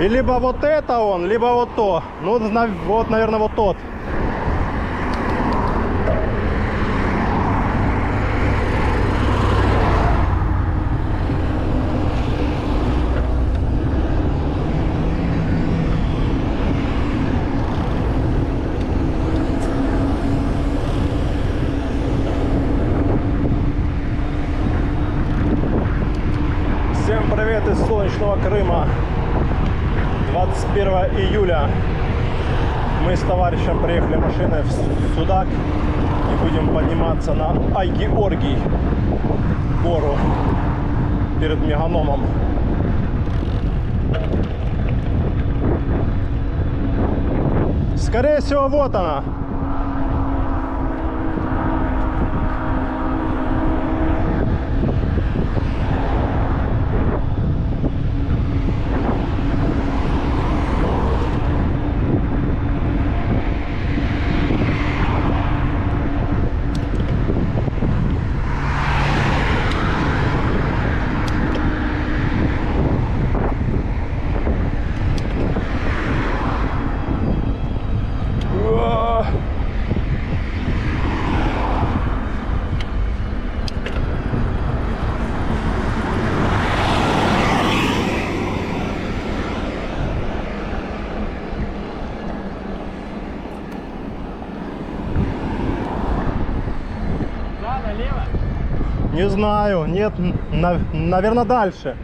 либо вот это он, либо вот то. Ну, вот, наверное, вот тот. Всем привет из солнечного Крыма. 21 июля мы с товарищем приехали машиной в Судак и будем подниматься на Ай-Георгий, гору перед Меганоном. Скорее всего, вот она. Не знаю, нет, наверное, дальше.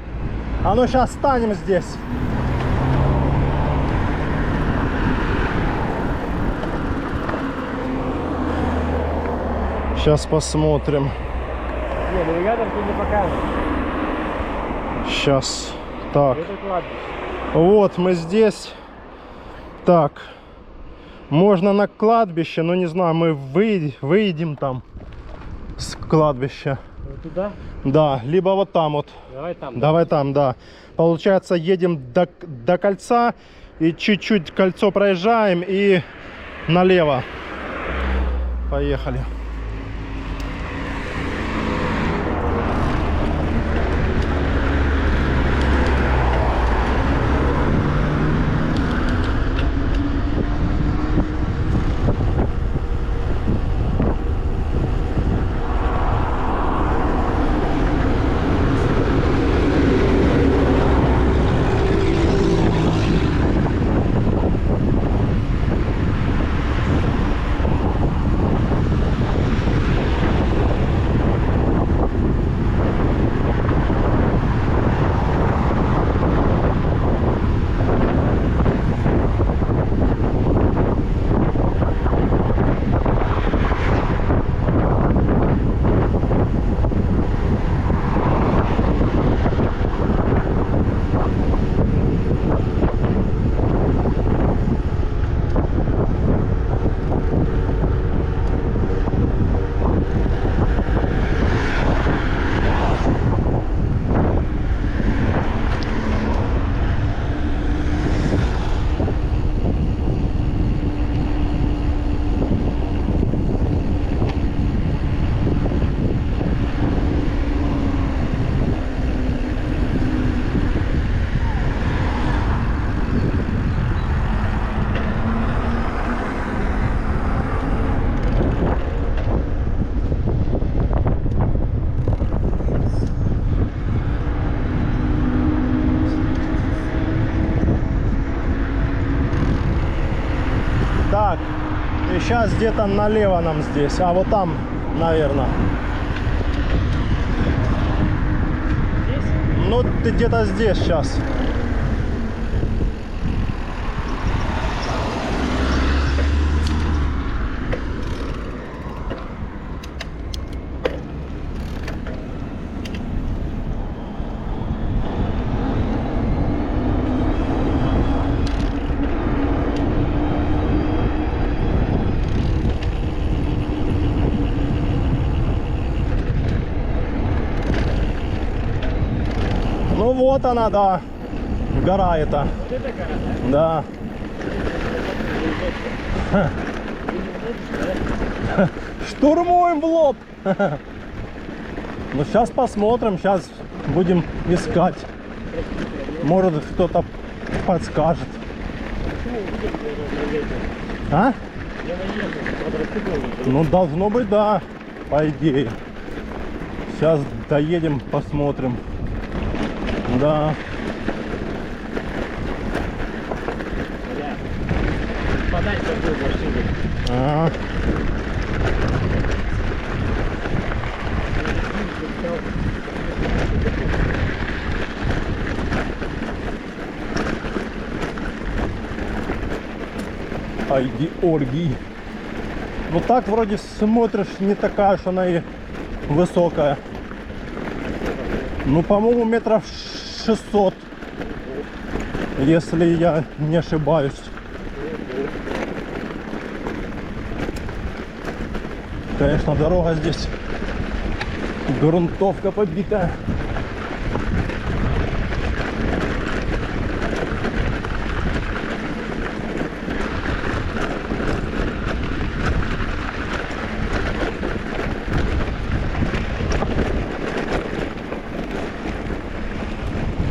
А ну сейчас станем здесь. Сейчас посмотрим. Не, навигатор тут не покажет. Сейчас. Так. Это кладбище. Вот мы здесь. Так. Можно на кладбище, но не знаю, мы выйдем там с кладбища. Вот туда? Да, либо вот там вот. Давай там. Давай там, да. Получается, едем до кольца и чуть-чуть кольцо проезжаем и налево. Поехали. Так, и сейчас где-то налево нам здесь, а вот там, наверное. Здесь? Ну, ты где-то здесь сейчас. Ну вот она, да, гора эта. Вот это гора, да? Да. Штурмуем в лоб. Ну сейчас посмотрим, сейчас будем искать. Может кто-то подскажет. Почему увидели, наверное, наедем? А? Я наеду, квадроциклом. Ну, должно быть, да, по идее. Сейчас доедем, посмотрим. Да. Бля. Подай такую машину. А. Айди оргий. Ну так вроде смотришь, не такая уж она и высокая. Ну, по-моему, метров 600, если я не ошибаюсь. Конечно, дорога здесь грунтовка побитая.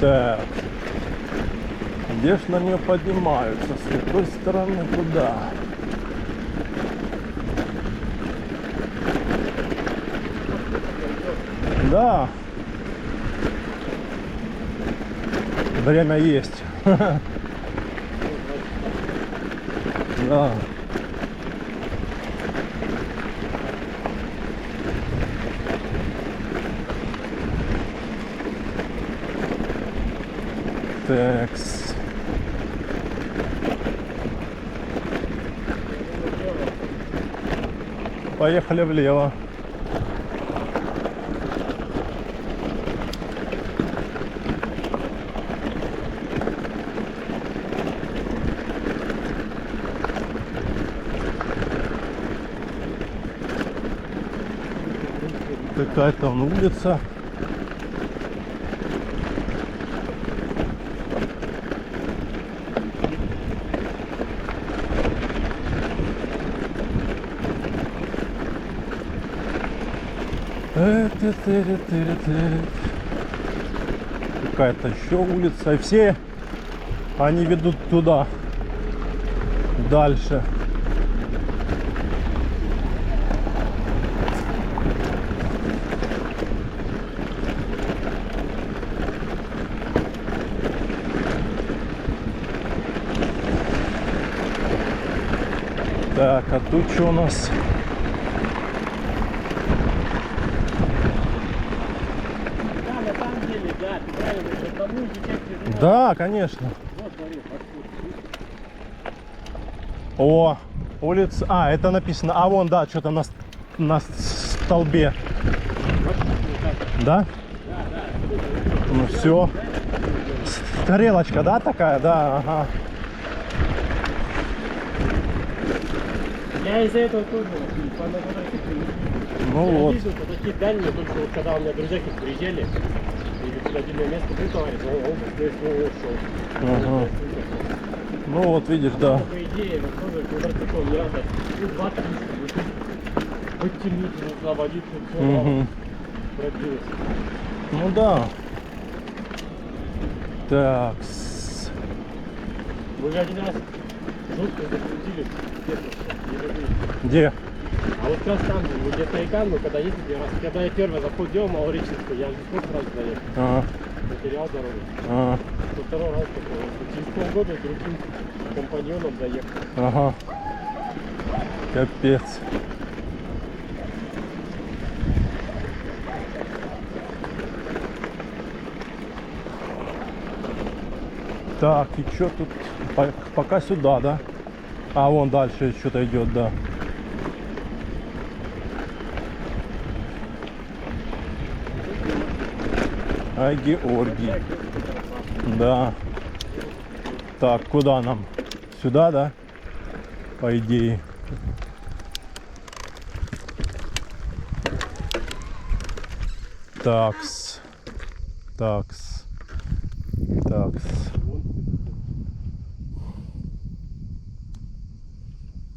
Так, где ж на нее поднимаются? С какой стороны куда? Да. Время есть. Да. Такс. Поехали влево. Какая-то улица. Какая-то еще улица. И все они ведут туда. Дальше. Так, а тут что у нас? Да, на самом деле, да, ты правильно, потому что Да, конечно. вот, смотри, О, улица. А, это написано. А вон, да, что-то на столбе. Да? Ну все. Тарелочка, да, такая? Да, ага. я из-за этого тоже по мотоциклу. Ну Я вот. ездил по такие дальние, только вот когда у меня друзья какие-то приезжали, или в отдельное место был товарищ, он быстрее всего ушел. Ага. Ну вот, видишь, да. По идее, вот тоже квадроциклом не надо, ну, 2-300, подтянуть, освободить, все, Угу. пробилось. Ну да. Так. Мы же один раз жутко загрузили, Где? а вот как раз там, мы где стоякам, мы когда ездили, раз, когда я первый заход делал Малореченскую, я же не смог сразу доехать, Ага. потерял дорогу. Ага. Со второй раз такой, через полгода с другим компаньоном доехал. Ага. Капец. Так, и что тут? Пока сюда, да? А вон дальше что-то идет, да. Ай, Георгий. Да. Так, куда нам? Сюда, да? По идее. Такс. Такс. Такс.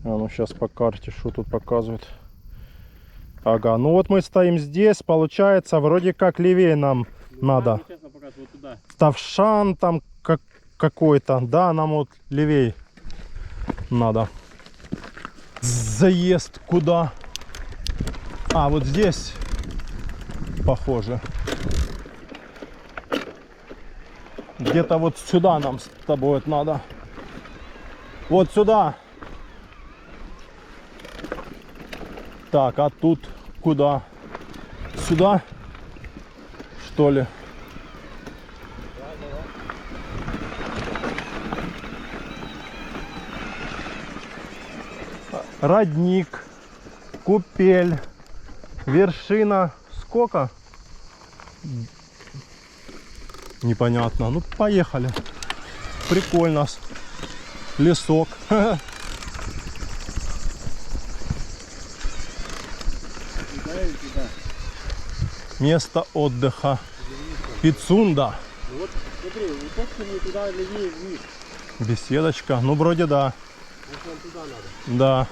А ну сейчас по карте, что тут показывает. Ага, ну вот мы стоим здесь, получается, вроде как левее нам надо. Честно, пока вот туда. Тавшан, там какой-то. Да, нам вот левей надо. Заезд куда? А, вот здесь похоже. Где-то вот сюда нам с тобой вот надо. Вот сюда. Так, а тут куда? Сюда? Что ли? Родник, купель, вершина. Сколько? Непонятно. Ну, поехали. Прикольно. Лесок. Место отдыха. Пицунда. Ну вот, смотри, вот точно мне туда левее вниз. Беседочка. Ну, вроде да. Вот нам туда надо. Да.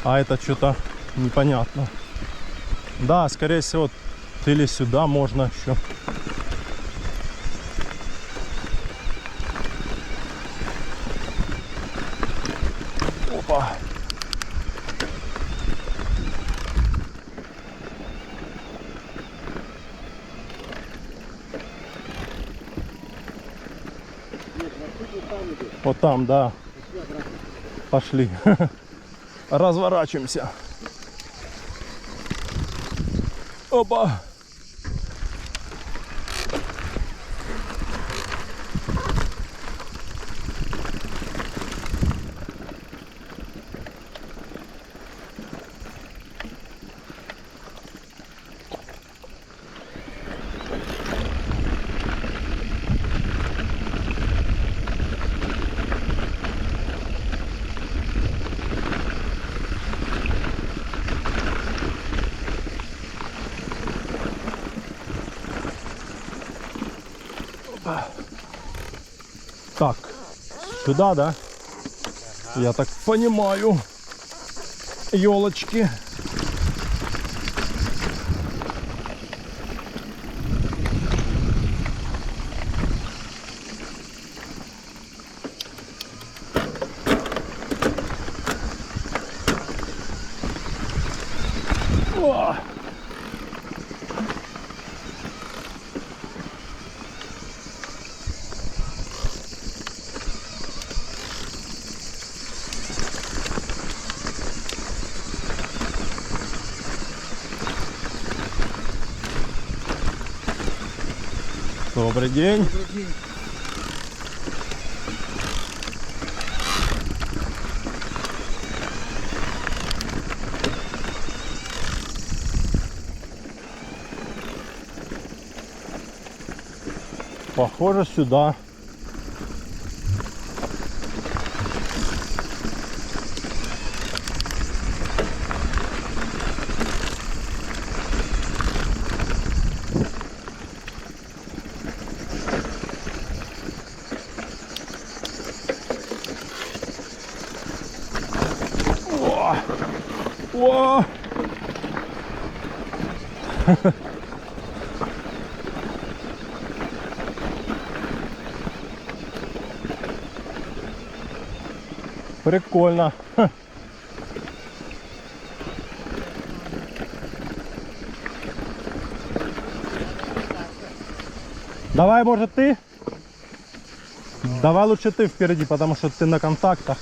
А это что-то непонятно. Да, скорее всего, или сюда можно еще. Опа. Нет, маршрут вот там идет. Вот там, да. Пошли обратно. Пошли. Разворачиваемся. Опа. Так, сюда, да? Я так понимаю. Елочки. О! Добрый день. Похоже, сюда. О! О! Прикольно. Ха. Давай, может, ты? Давай лучше ты впереди, потому что ты на контактах.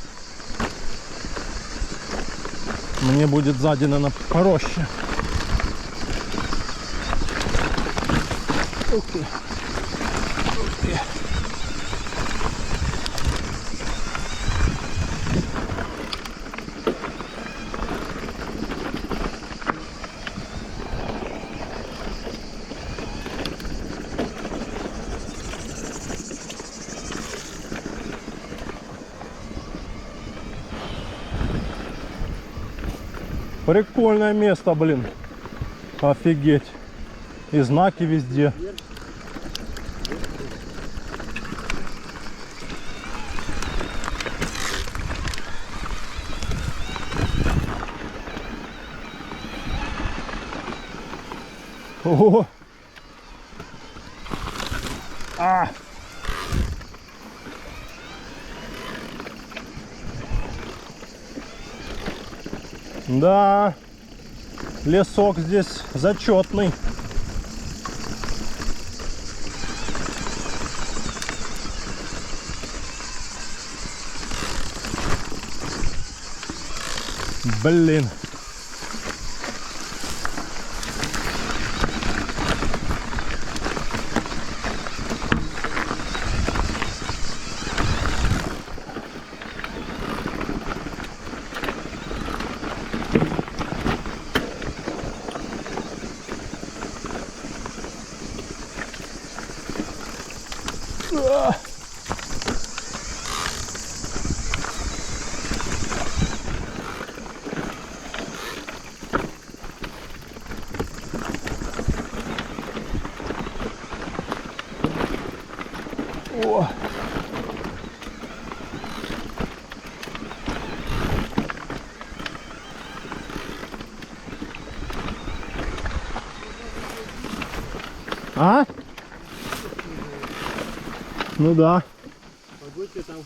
Мне будет сзади, наверное, проще. Ух ты. Ух ты. Прикольное место, блин. Офигеть. И знаки везде. Ого. А! Да, лесок здесь зачетный. Блин. О. А? Ну да. Погодьте там.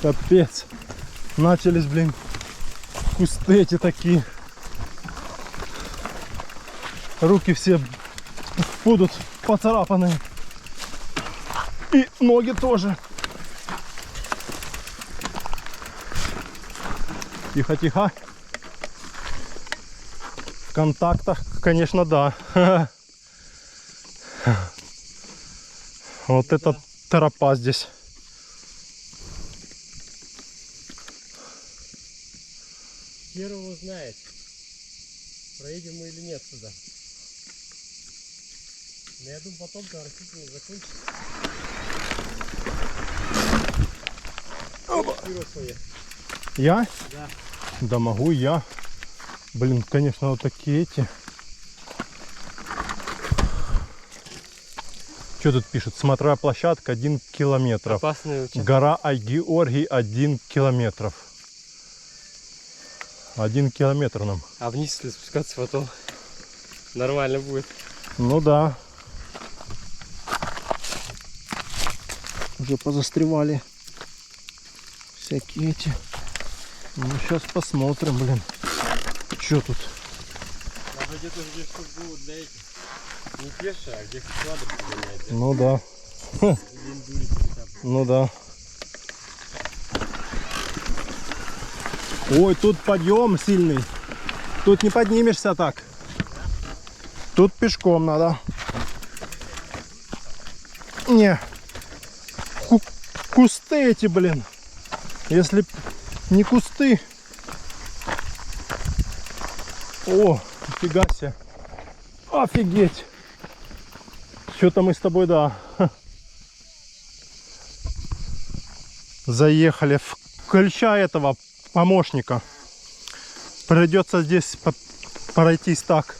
Капец. Начались, блин, кусты эти такие. Руки все будут поцарапанные. И ноги тоже. Тихо, тихо. В контактах, конечно, да. Вот это тропа здесь. Хер его знает, проедем мы или нет сюда. Но я думаю, потом то растительность закончится. Я? Да. Да могу я. Блин, конечно, вот такие эти. Что тут пишут? Смотровая площадка 1 километр. Опасный участок. Гора Ай-Георгий 1 километр. 1 километр нам. А вниз, если спускаться, потом нормально будет. Ну да. Уже позастревали всякие эти. Ну сейчас посмотрим, блин. Что тут? Надо где-то здесь, чтобы было для этих. Не пешие, а где квадры подгонять, да? Ну да. Ну да. Ой, тут подъем сильный. Тут не поднимешься так. Тут пешком надо. Не. Кусты эти, блин. Если не кусты. О, нифига себе. Офигеть. Что-то мы с тобой, да. Заехали в кольча этого помощника. Придется здесь пройтись так.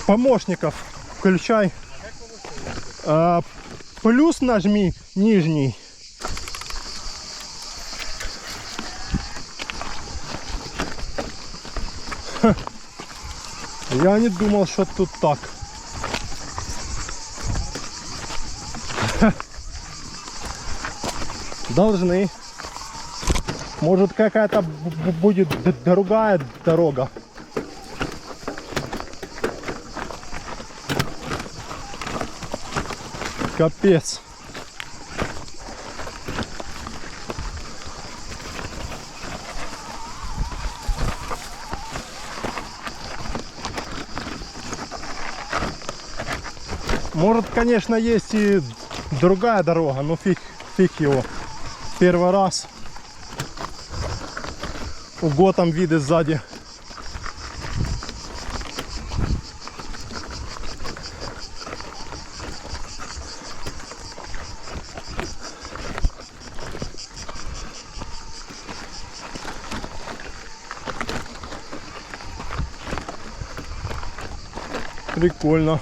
Помощников включай. Плюс нажми нижний. Я не думал, что тут так. Должны. Может, какая-то будет другая дорога. Капец. Может, конечно, есть и другая дорога, но фиг его. Первый раз. Ого, там виды сзади. Прикольно.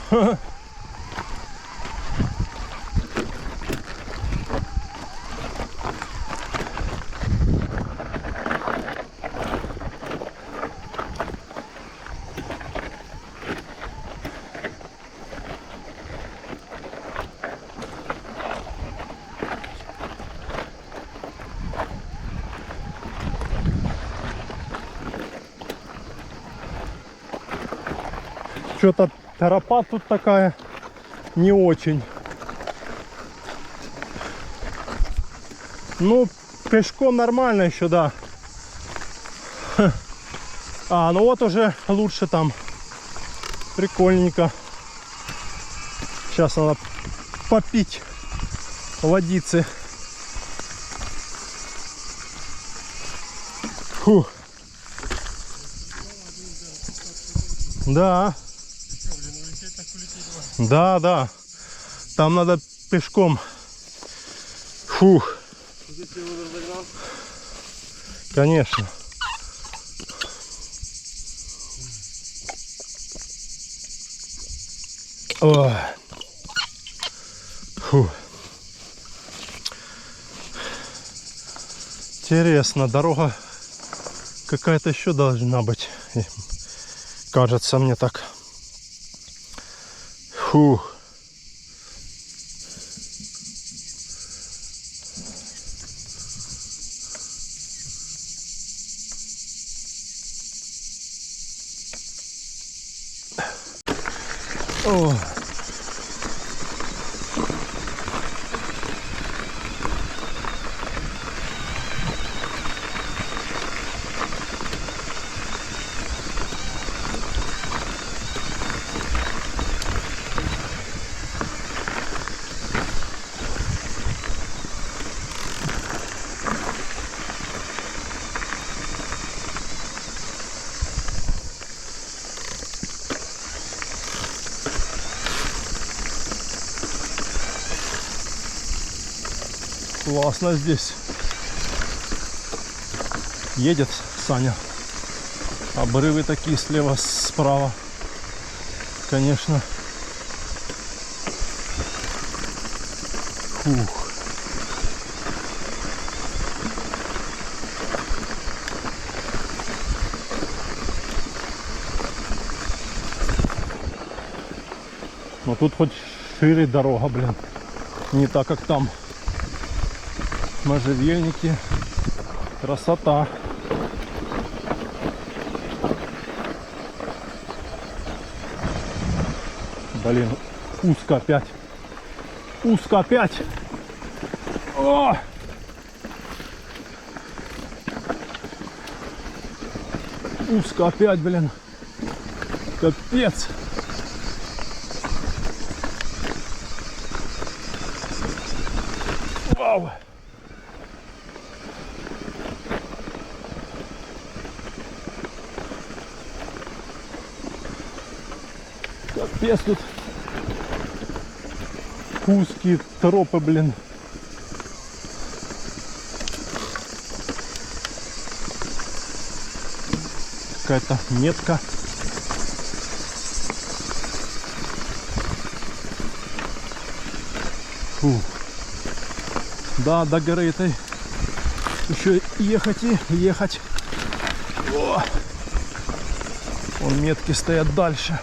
Что-то тропа тут такая не очень. Ну, пешком нормально еще, да. А, ну вот уже лучше там. Прикольненько. Сейчас надо попить водицы. Фу. Да. Да, да. Там надо пешком. Фух. Конечно. Ой. Фу. Интересно, дорога какая-то еще должна быть. Кажется мне так. Фух. О. Классно здесь. Едет Саня. Обрывы такие слева, справа. Конечно. Фух. Но тут хоть шире дорога, блин. Не так, как там. Можжевельники. Красота. Блин, узко опять. Узко опять. О! Узко опять, блин. Капец. Вау. Капец тут. Узкие тропы, блин. Какая-то метка. Фу. Да, до горы этой еще ехать и ехать. О! Вон метки стоят дальше.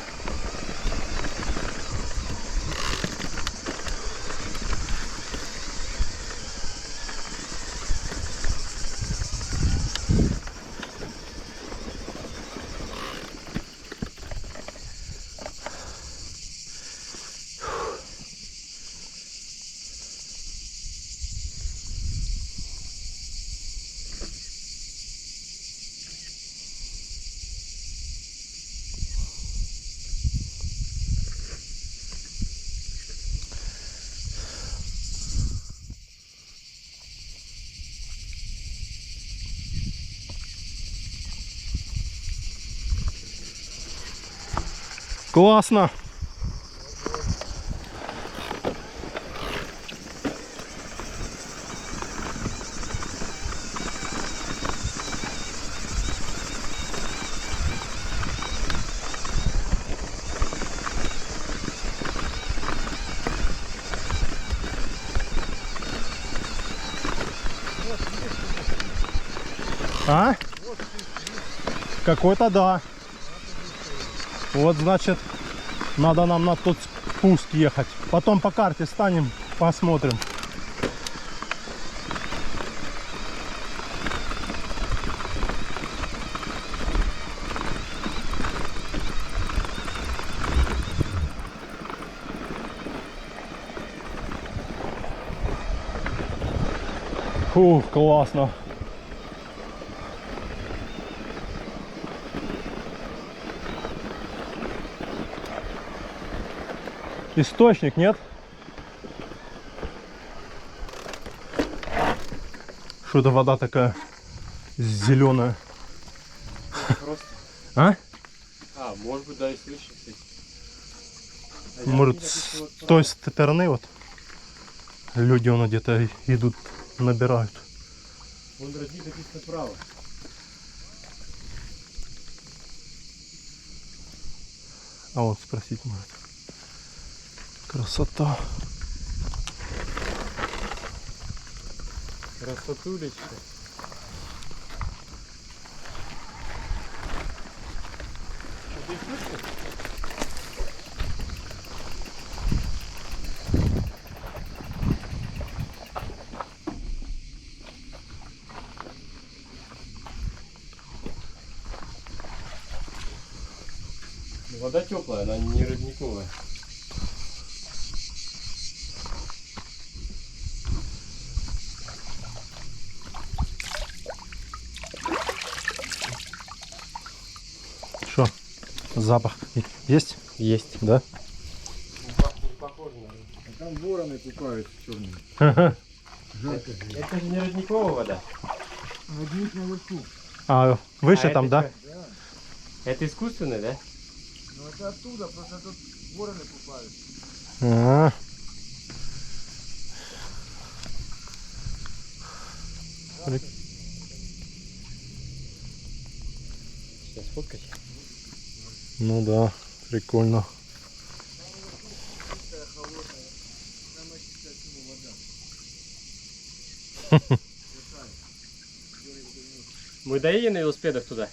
Классно. А? Какой-то да. Вот значит, надо нам на тот спуск ехать. Потом по карте станем, посмотрим. Фу, классно. Источник, нет? Что-то вода такая зеленая. Просто. А? А, может быть, да, и слышишь, кстати. Может, с той стороны вот люди вон где-то идут, набирают. Вон родник написано право. А вот спросить может. Красота. Красотулечка. Что, ты слышишь? Вода теплая, она не родниковая. Что? Запах есть? Есть. Да? Не похоже на родник. А там вороны купаются черные. Ага. Жарко же. Это же не родниковая вода. Родник наверху. А выше А там, это да? чё? Да. Это искусственный, да? Ну это оттуда, просто тут вороны купаются. А. Сейчас фоткать. Ну да, прикольно. Чистая, холодная. Самая чистая отсюда вода. Мы доедем на велосипедах туда?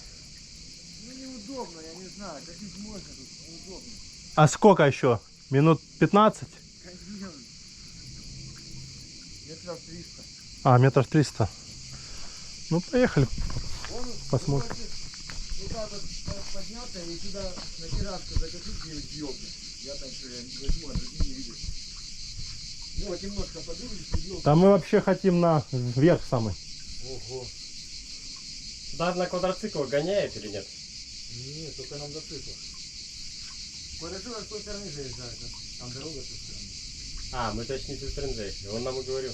Ну неудобно, я не знаю. Ходить можно, тут неудобно. А сколько еще? Минут 15? Каньон. Метров 300. А, метров 300. Ну, поехали. Он, Посмотрим. ну, туда подняться и сюда на терраску закатить и въебнуть. Я там что, я не возьму, а другие не видят. Ну вот немножко подвинусь и въебну. Там мы вообще хотим на вверх самый. Ого. Да, на квадроцикл гоняет или нет? Нет, только нам досыпал. Квадроцикл с той стороны заезжает, там дорога с той стороны. А, мы точно с той стороны заехали. Он нам и говорил.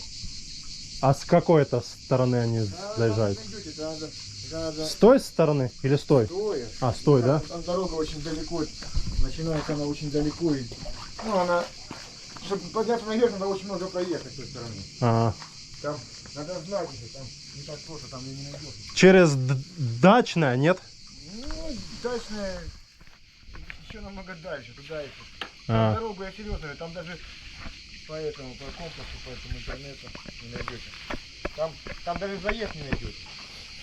А с какой-то стороны они Да, заезжают? там найдете, это надо С той стороны или с той? стоя. А, с той, да? Там дорога очень далеко, начинается она очень далеко. И, ну, она, чтобы подняться наверх, надо очень много проехать с той стороны. Ага. Там надо знать уже, там не так просто, там и не найдешь. Через дачное, нет? Ну, дачная, еще намного дальше, туда еще. А. Дорогу я серьезно, там даже по этому, по комплексу, по этому интернету не найдете. Там даже заезд не найдете.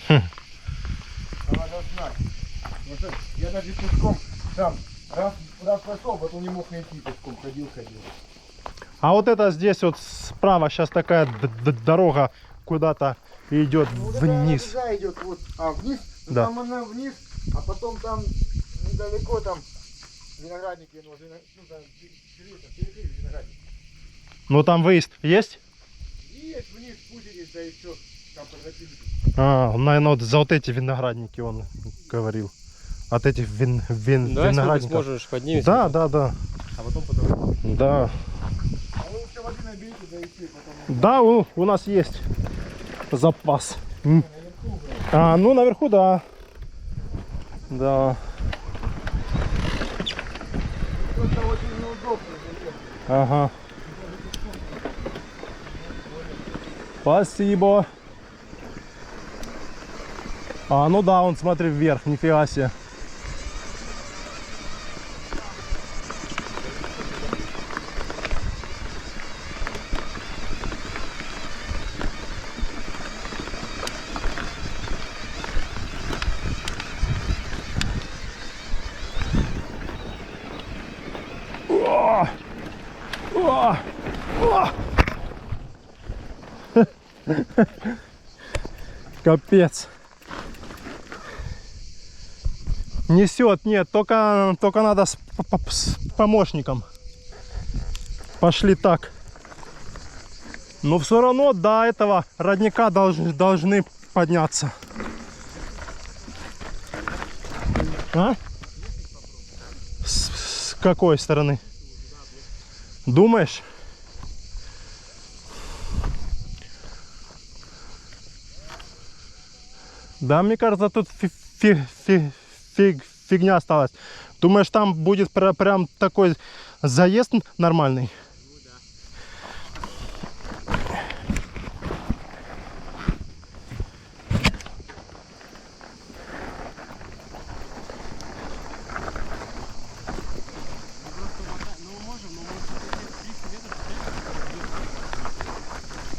Хм. Там надо знать. Вот это, я даже пешком там раз пошел, потом не мог найти пешком, ходил. А вот это здесь вот справа сейчас такая дорога куда-то идет Ну, вот вниз. это она туда идет, вот, а вниз, ну, Да. там она вниз, а потом там недалеко там виноградники, ну там перекрыли виноградники. Ну там выезд есть? Есть вниз спустились, да и все, там превратились. А, наверное, вот за вот эти виноградники он говорил. От этих Давай сколько виноградников. сможешь поднимемся. Да, да, да. А потом по дороге. Да. А вы все воды наберите, да и все, потом... Да, у нас есть запас. А, ну наверху, да. Да. Просто очень неудобно. Ага. Спасибо. А, ну да, он смотри вверх, нифига себе. О! О! О! Капец. Несет, нет, только надо с помощником. Пошли так. Но все равно до этого родника должны подняться. А? С какой стороны? Думаешь? Да, мне кажется, тут фигня осталась. Думаешь, там будет прям такой заезд нормальный?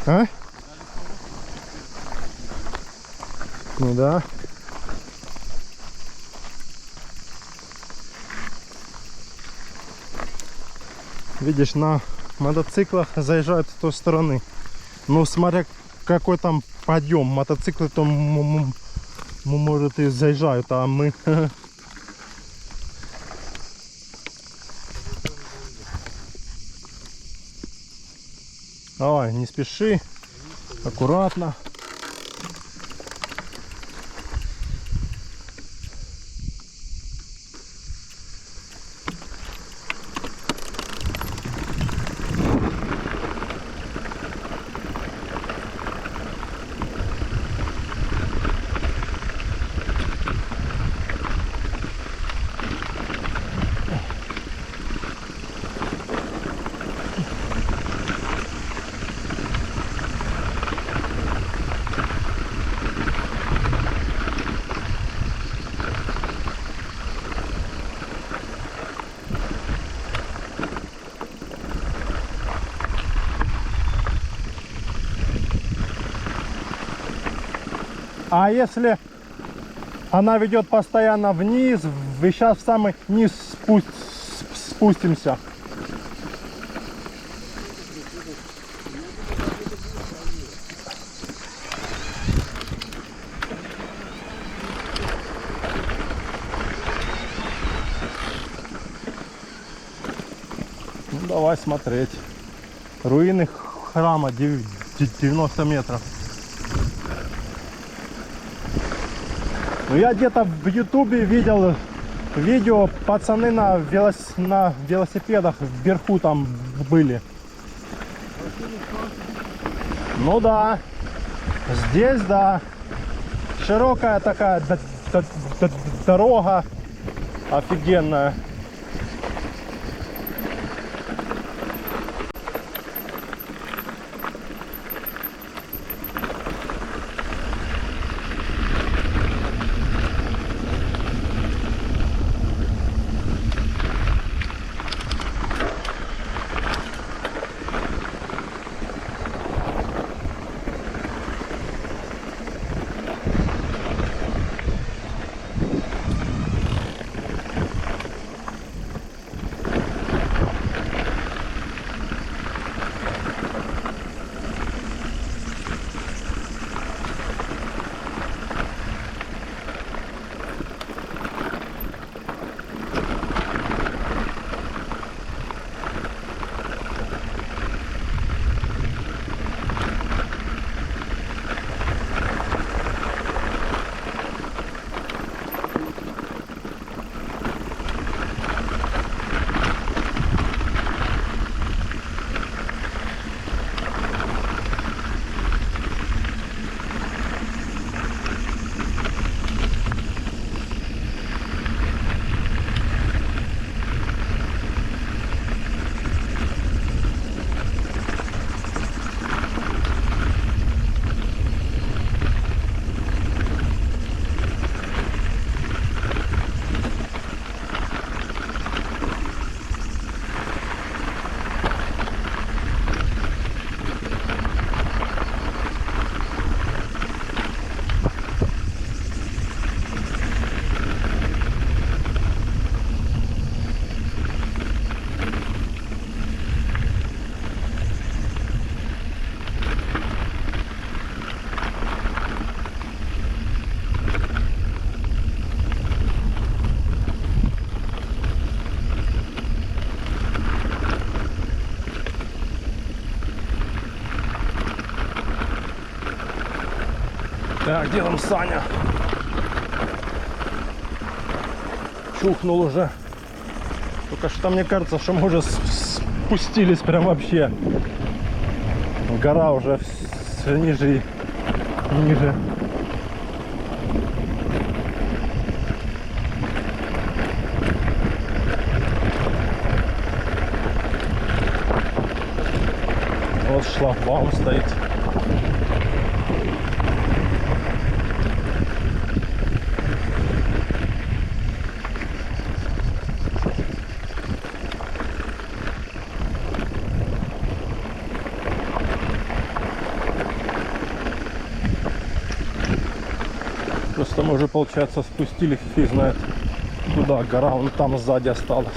А? Ну да. Видишь, на мотоциклах заезжают с той стороны. Ну, смотря какой там подъем. Мотоциклы то, может, и заезжают, а мы... Давай, не спеши. Аккуратно. А если она ведет постоянно вниз, вы сейчас в самый низ спустимся. Ну, давай смотреть. Руины храма 90 метров. Ну, я где-то в ютубе видел видео, пацаны на велосипедах вверху там были. Ну да, здесь да, широкая такая дорога, офигенная. Так, где там Саня? Чухнул уже. Только что мне кажется, что мы уже спустились прям вообще. Гора уже все ниже и ниже. Вот шлагбаум стоит. Просто мы уже, получается, спустились, фиг знает куда. Гора вон там сзади осталась.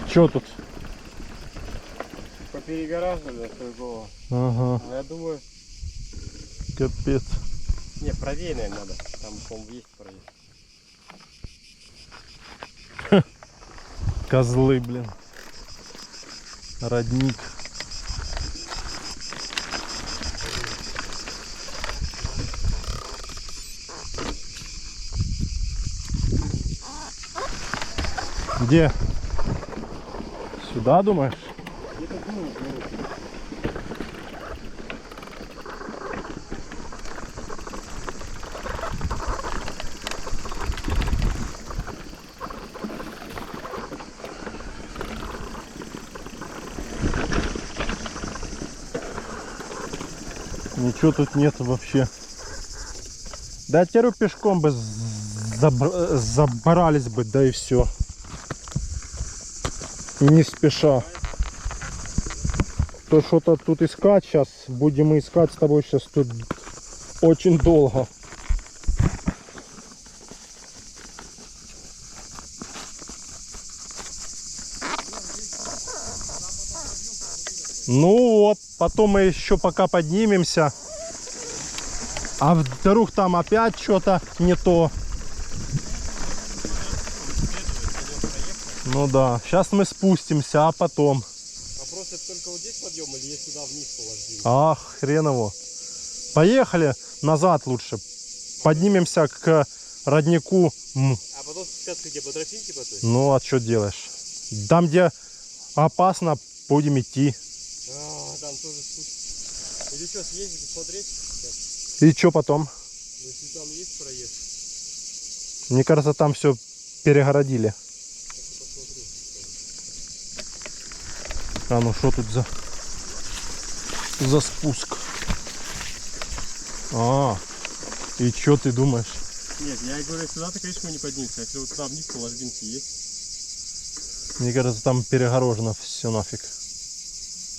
Чё тут? Поперегораживали другого. Ага, Я думаю, капец. не, правее, наверное, надо. Там, по-моему, есть проезд. Козлы, блин. Родник. Где? Сюда, думаешь? Ничего тут нету вообще. Да теперь пешком бы забрались бы, да и все. И не спеша. То что-то тут искать сейчас, будем искать с тобой сейчас тут очень долго. Ну вот, потом мы еще пока поднимемся. А вдруг там опять что-то не то. Ну да, сейчас мы спустимся, а потом. Вопрос, это только вот здесь подъем или есть сюда вниз положили? Ах, хрен его. Поехали назад лучше. Поднимемся к роднику. А потом спускаться где, по тропинке по той? Ну а что делаешь? Там, где опасно, будем идти. А, там тоже спуск. Или что, съездить, посмотреть? Сейчас. И что потом? Если там есть проезд, Мне кажется, там все перегородили. посмотрю. А ну что тут за спуск? А, и что ты думаешь? Нет, я говорю, сюда-то, конечно, мы не поднимемся. Если вот туда вниз по ложбинке есть. Мне кажется, там перегорожено все нафиг.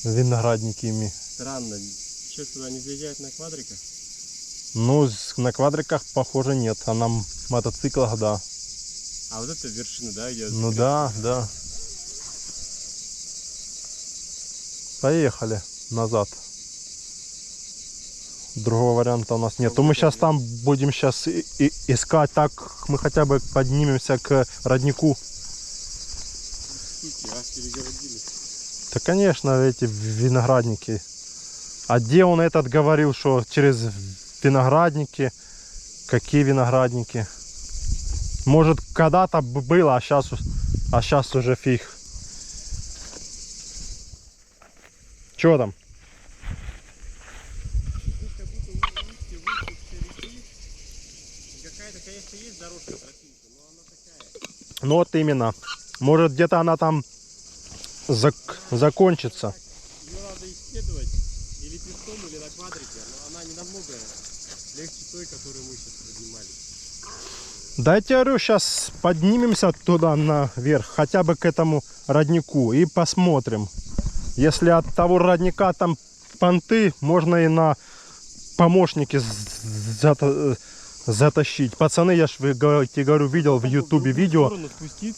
Виноградники ими. Странно. Что, сюда не заезжают на квадриках? Ну, на квадриках, похоже, нет. А на мотоциклах, да. А вот это вершина, да, идет? Ну да, да. Поехали назад. Другого варианта у нас нет. То мы сейчас там будем сейчас искать. Так мы хотя бы поднимемся к роднику. Суки, раз перегородили. Да, конечно, эти виноградники. А где он этот говорил, что через виноградники? Какие виноградники? Может, когда-то было, а сейчас уже фиг. Чё там? Здесь как будто выступ реки. Какая-то, конечно, есть дорожка, тропинка, но она такая. Ну вот именно. Может, где-то она там закончится. Ее надо исследовать или пешком, или на квадрике, но она не намного легче той, которую мы сейчас поднимали. Да я тебе говорю, сейчас поднимемся туда наверх, хотя бы к этому роднику, и посмотрим. Если от того родника там понты, можно и на помощники затащить. Пацаны, я ж тебе говорю, видел в ютубе видео,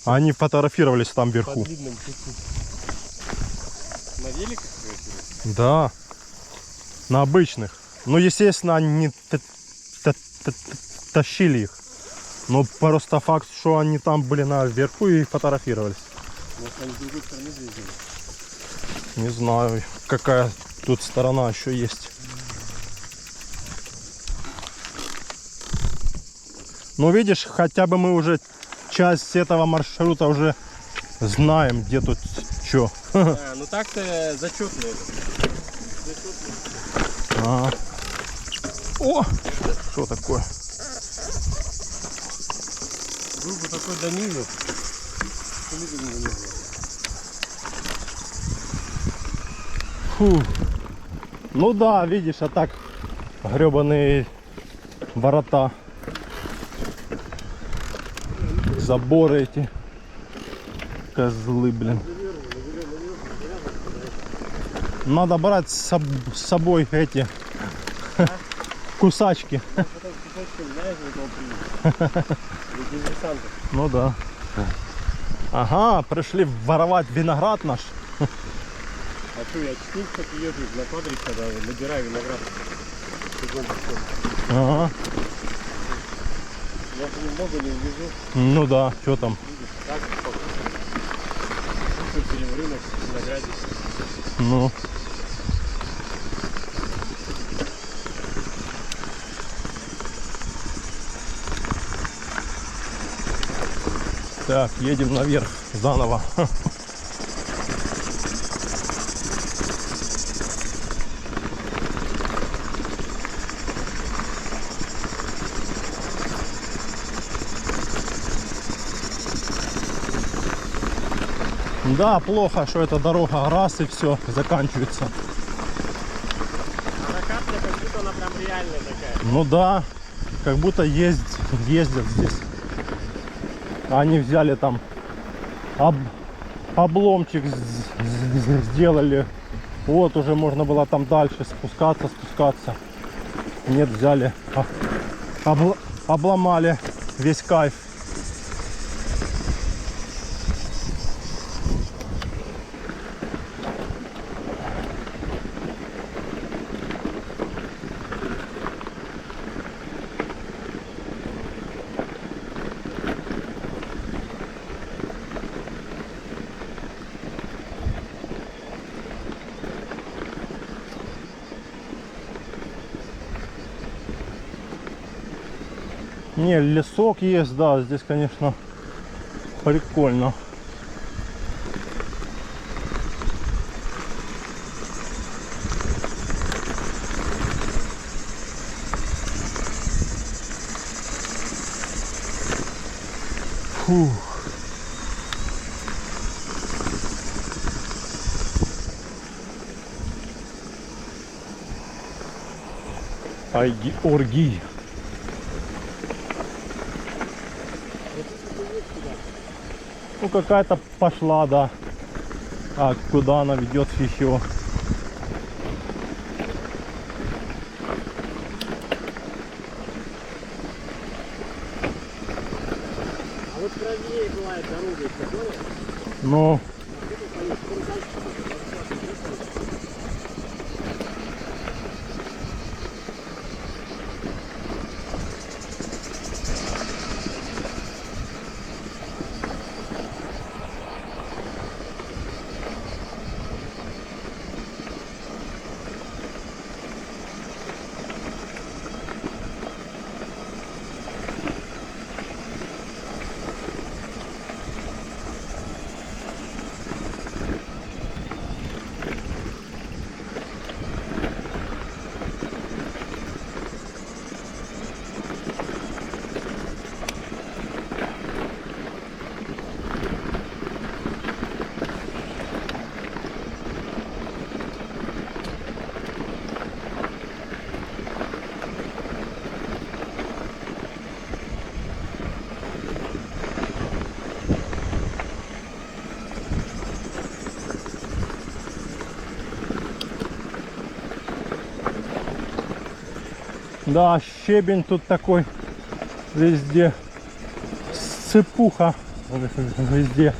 они фотографировались там вверху. Под длинным пути. На великах фотографировались? Да, на обычных. Ну, естественно, они не тащили их. Но просто факт, что они там были наверху и фотографировались. Может, они с другой стороны заезжали? Не знаю, какая тут сторона еще есть. Ну видишь, хотя бы мы уже часть этого маршрута уже знаем, где тут что. А, ну так-то зачетно это. А. О! Что такое? Был бы такой Данилов. Фу. Ну да, видишь, а так гребаные ворота. Заборы эти. Козлы, блин. Надо брать с собой эти кусачки. Ну да. Ага, пришли воровать виноград наш. А что, я частенько езжу на квадрик, когда набираю виноград. Ага. Я же немного не увезу. Ну да, что там? Так, покушать рынок, виноградик. Ну. Так, едем наверх заново. Да, плохо, что эта дорога раз и все, заканчивается. А накатная, как будто она прям реальная такая. Ну да, как будто ездят здесь. Они взяли там обломчик, сделали. Вот уже можно было там дальше спускаться. Нет, взяли, обломали весь кайф. Не, лесок есть, да, здесь, конечно, прикольно. Фух. Айги, орги. Ну какая-то пошла, да. А куда она ведет еще? А вот правее была эта дорога, если понял? Ну. Да, щебень тут такой везде. Сыпуха везде.